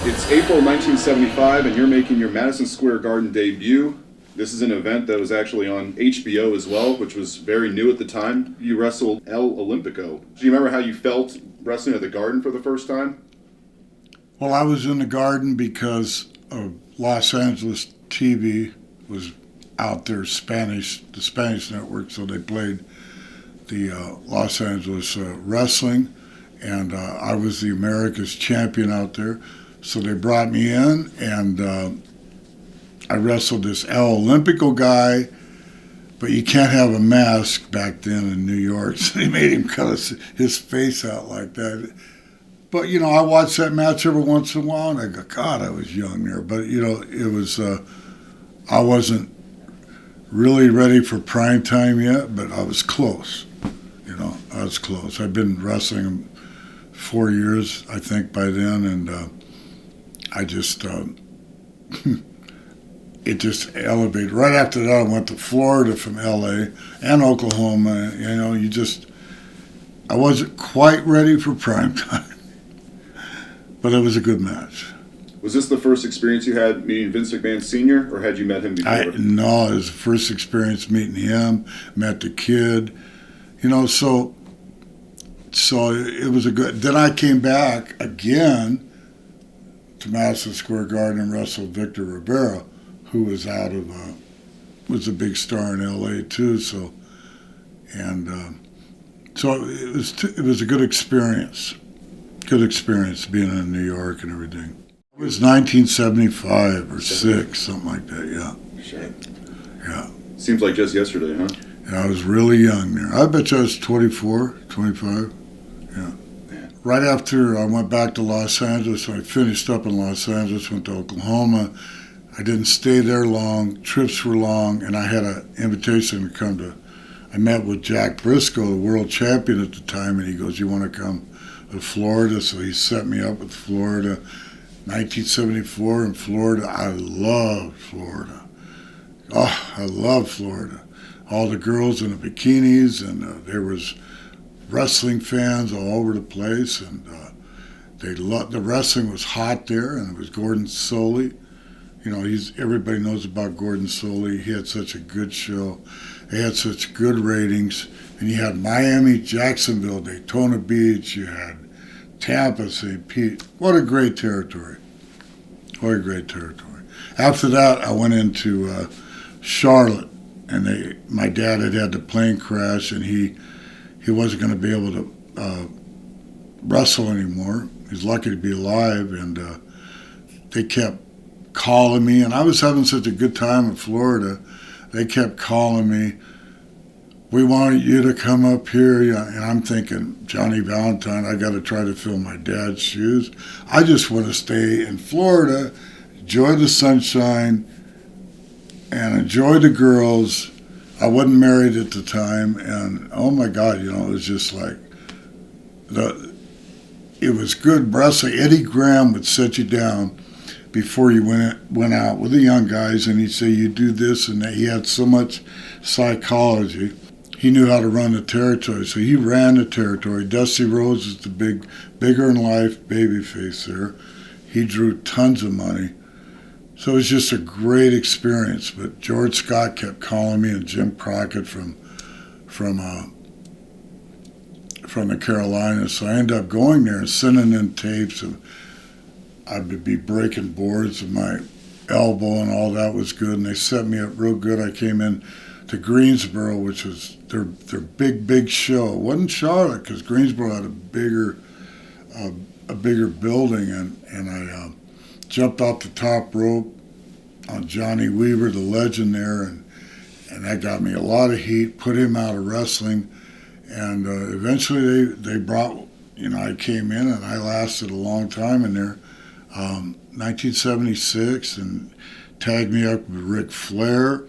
It's April 1975, and you're making your Madison Square Garden debut. This is an event that was actually on HBO as well, which was very new at the time. You wrestled El Olympico. Do you remember how you felt wrestling at the Garden for the first time? Well, I was in the Garden because of Los Angeles TV was out there, the Spanish network, so they played the Los Angeles wrestling, and I was the America's champion out there. So they brought me in, and I wrestled this El Olympico guy, but you can't have a mask back then in New York, so they made him cut his face out like that. But, you know, I watched that match every once in a while, and I go, God, I was young there. But, you know, it was, I wasn't really ready for prime time yet, but I was close. You know, I was close. I'd been wrestling 4 years, I think, by then, and I just, it just elevated. Right after that, I went to Florida from LA and Oklahoma. You know, I wasn't quite ready for prime time, but it was a good match. Was this the first experience you had meeting Vince McMahon Sr., or had you met him before? No, it was the first experience meeting him, met the kid. You know, so it was a good. Then I came back again to Madison Square Garden and wrestled Victor Rivera, who was was a big star in LA too. So it was a good experience. Good experience being in New York and everything. It was 1975 or 6, something like that. Yeah. Sure. Yeah. Seems like just yesterday, huh? Yeah, I was really young there. I bet you I was 24, 25. Yeah. Right after I went back to Los Angeles, I finished up in Los Angeles, went to Oklahoma. I didn't stay there long. Trips were long, and I had an invitation to come to. I met with Jack Briscoe, the world champion at the time, and he goes, "You want to come to Florida?" So he set me up with Florida. 1974 in Florida. I loved Florida. Oh, I love Florida. All the girls in the bikinis, and there was wrestling fans all over the place, and they loved the wrestling. Was hot there, and it was Gordon Solie. You know, everybody knows about Gordon Solie. He had such a good show. They had such good ratings, and you had Miami, Jacksonville, Daytona Beach. You had Tampa, St. Pete. What a great territory! What a great territory. After that, I went into Charlotte, and my dad had the plane crash, and he wasn't going to be able to wrestle anymore. He's lucky to be alive, and they kept calling me, and I was having such a good time in Florida. They kept calling me, "We want you to come up here," and I'm thinking, Johnny Valentine, I got to try to fill my dad's shoes. I just want to stay in Florida, enjoy the sunshine, and enjoy the girls. I wasn't married at the time, and oh my God, you know, it was just like, it was good wrestling. Eddie Graham would sit you down before you went out with the young guys, and he'd say, "You do this and that." He had so much psychology. He knew how to run the territory, so he ran the territory. Dusty Rhodes is the bigger-in-life babyface there. He drew tons of money. So it was just a great experience. But George Scott kept calling me, and Jim Crockett from the Carolinas. So I ended up going there and sending in tapes. And I would be breaking boards, and my elbow and all that was good. And they set me up real good. I came in to Greensboro, which was their big show. It wasn't Charlotte, because Greensboro had a bigger building, and I jumped off the top rope on Johnny Weaver, the legend there, and that got me a lot of heat, put him out of wrestling, and eventually they brought, you know, I came in, and I lasted a long time in there, 1976, and tagged me up with Ric Flair,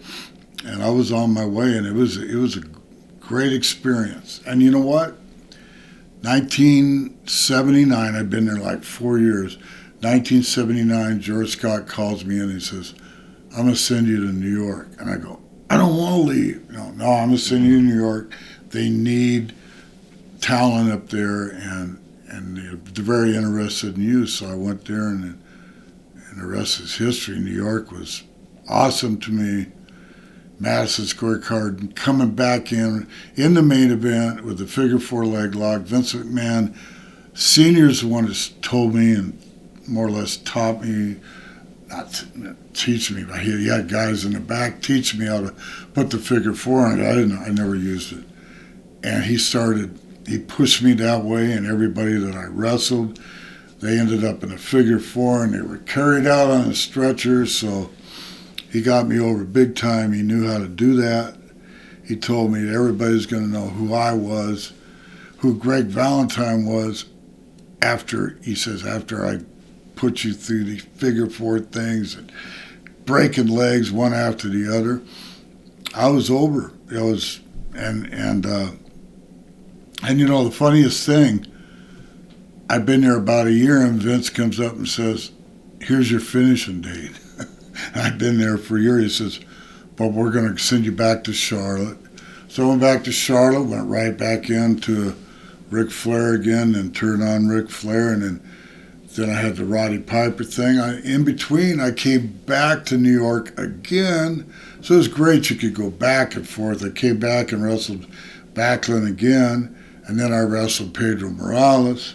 and I was on my way, and it was a great experience. And you know what? 1979, I've been there like 4 years. 1979, George Scott calls me in and he says, "I'm going to send you to New York." And I go, "I don't want to leave." No, I'm going to send you to New York. They need talent up there, and they're very interested in you. So I went there, and and the rest is history. New York was awesome to me. Madison Square Garden, coming back in the main event with the figure four leg lock. Vince McMahon Sr.'s the one that told me and more or less taught me, not teach me, but he had guys in the back teaching me how to put the figure four on it. I never used it. And he pushed me that way, and everybody that I wrestled, they ended up in a figure four, and they were carried out on a stretcher, so he got me over big time. He knew how to do that. He told me that everybody's going to know who I was, who Greg Valentine was, after I put you through these figure four things and breaking legs one after the other. I was over. It was, and you know, the funniest thing, I've been there about a year, and Vince comes up and says, "Here's your finishing date." I've been there for a year. He says, "But we're going to send you back to Charlotte." So I went back to Charlotte, went right back into Ric Flair again, and turned on Ric Flair, and then I had the Roddy Piper thing. In between, I came back to New York again, so it was great. You could go back and forth. I came back and wrestled Backlund again, and then I wrestled Pedro Morales.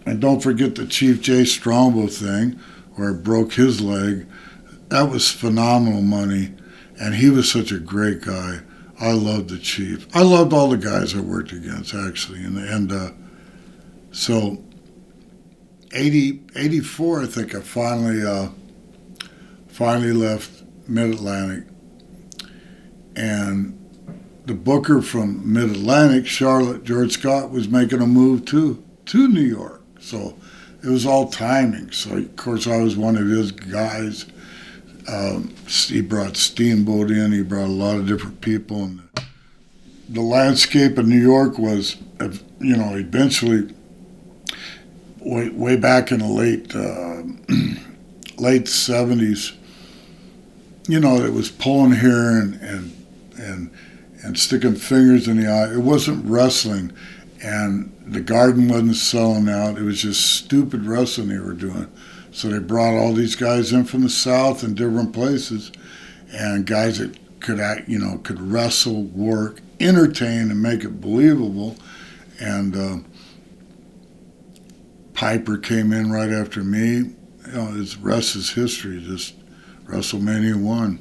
And don't forget the Chief Jay Strongbow thing, where I broke his leg. That was phenomenal money, and he was such a great guy. I loved the Chief. I loved all the guys I worked against, actually. And so 84, I think I finally left Mid-Atlantic. And the booker from Mid-Atlantic, Charlotte, George Scott, was making a move to New York. So it was all timing. So, of course, I was one of his guys. He brought Steamboat in. He brought a lot of different people. And the landscape of New York was, you know, eventually, way back in the late 70s, you know, it was pulling hair and sticking fingers in the eye. It wasn't wrestling, and the Garden wasn't selling out. It was just stupid wrestling they were doing. So they brought all these guys in from the South and different places, and guys that could wrestle, work, entertain, and make it believable. And Piper came in right after me. You know, the rest is history. Just WrestleMania 1.